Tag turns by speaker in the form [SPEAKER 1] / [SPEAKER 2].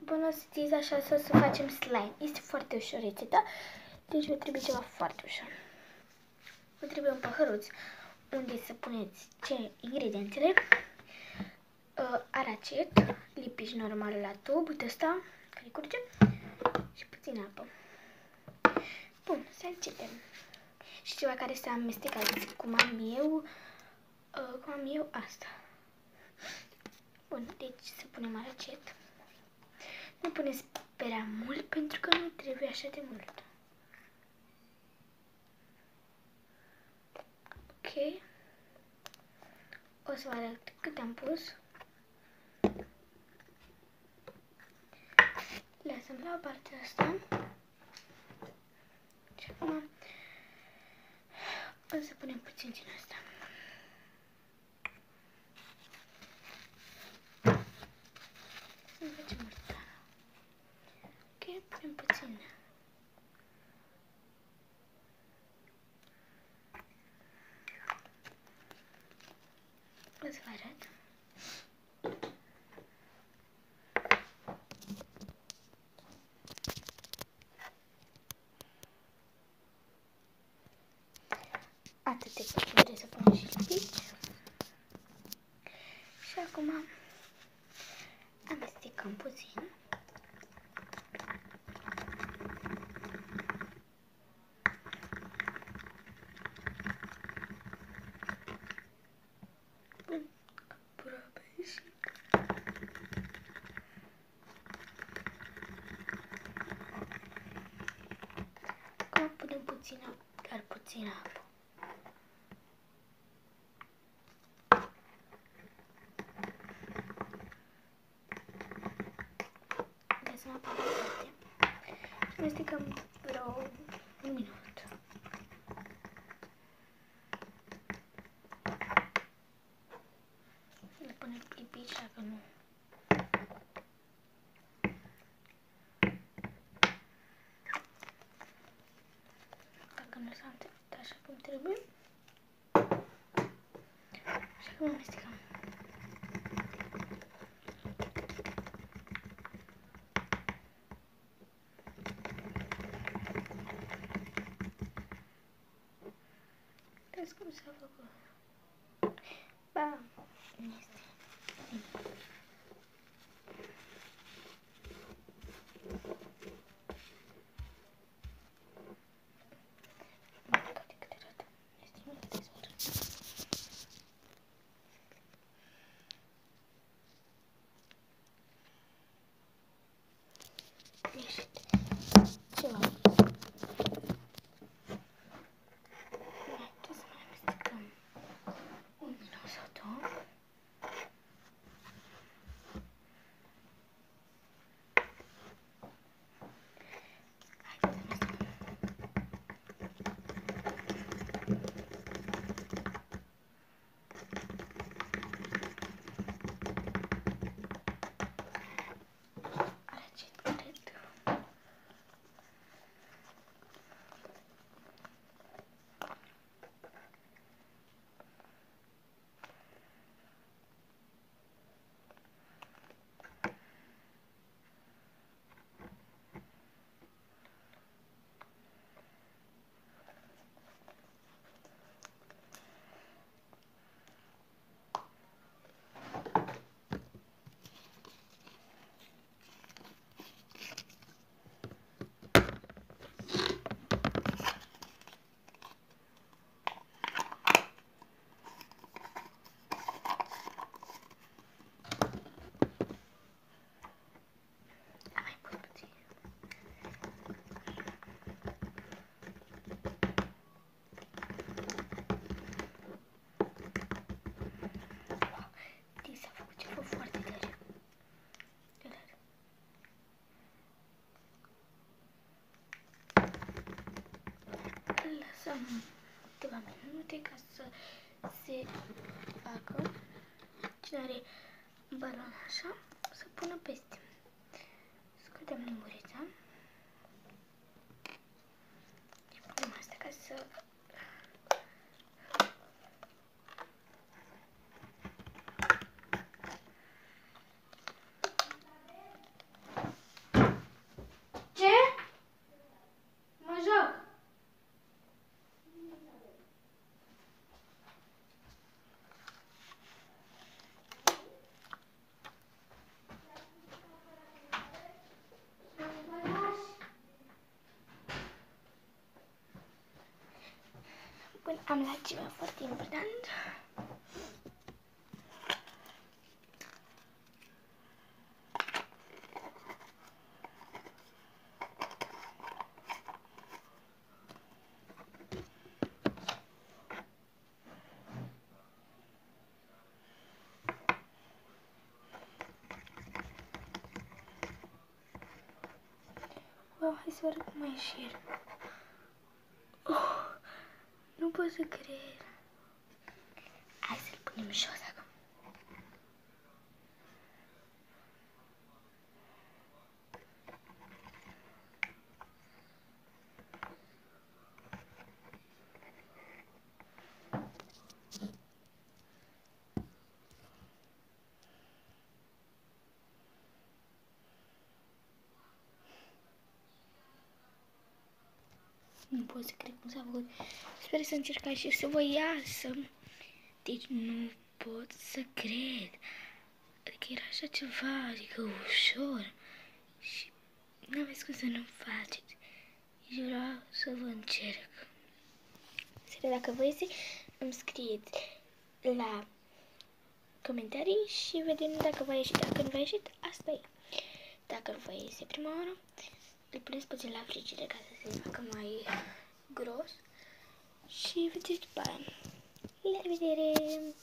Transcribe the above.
[SPEAKER 1] până să țizi așa să facem slime. Este foarte ușor rețeta, deci vă trebuie ceva foarte ușor. Vă trebuie un păhăruț unde să puneți ingredientele, aracet, lipici normal la tub, de ăsta, care curge, și puțin apă. Bun, să începem. Și ceva care să amestecați, cum am eu asta. Bun, deci să punem aracet. Nu puneți prea mult pentru că nu trebuie așa de mult. Ok. O să vă arăt cât am pus. Lăsăm la partea asta. Și acum o să punem puțin din asta. Să facem murtara. Ok, punem puțin. O să vă arăt. Atât de puțin, trebuie să punem și lipici. Și acum amestecăm puțin. Bun, aproape și... Acum punem puțină, doar puțină apă. Lăsăm apa la parte. Și amestecăm vreo un minut. Le punem lipici dacă nu. Dacă nu s-a întâmplat așa cum trebuie. Și acum amestecăm. Vezi cum s-a făcut. Bam! Este. Ceva. Trebuie să mai amestecăm un minut sau două. Aracet, cred. Lăsăm câteva minute ca să se facă. Cine are balon așa, să pună peste. Scoatem lingurița și punem asta ca să... Bun, am luat ceva foarte important. Wow, hai să vă arăt cum mai ieșir. Oh, nu pot să cred. Hai să-l punem jos acum. Nu pot să cred cum s-a făcut. Sper să încercați și să vă iasă. Deci nu pot să cred. Adică era așa ceva, adică ușor. Și nu aveți cum să nu faceți. Și vreau să vă încerc. Să dacă vă iese, îmi scrieți la comentarii și vedem dacă va ieși. Dacă nu va ieși, asta e. Dacă nu va iese prima oară, îl puneți puțin la frigider ca să se facă mai gros și vedeți după aia. La revedere!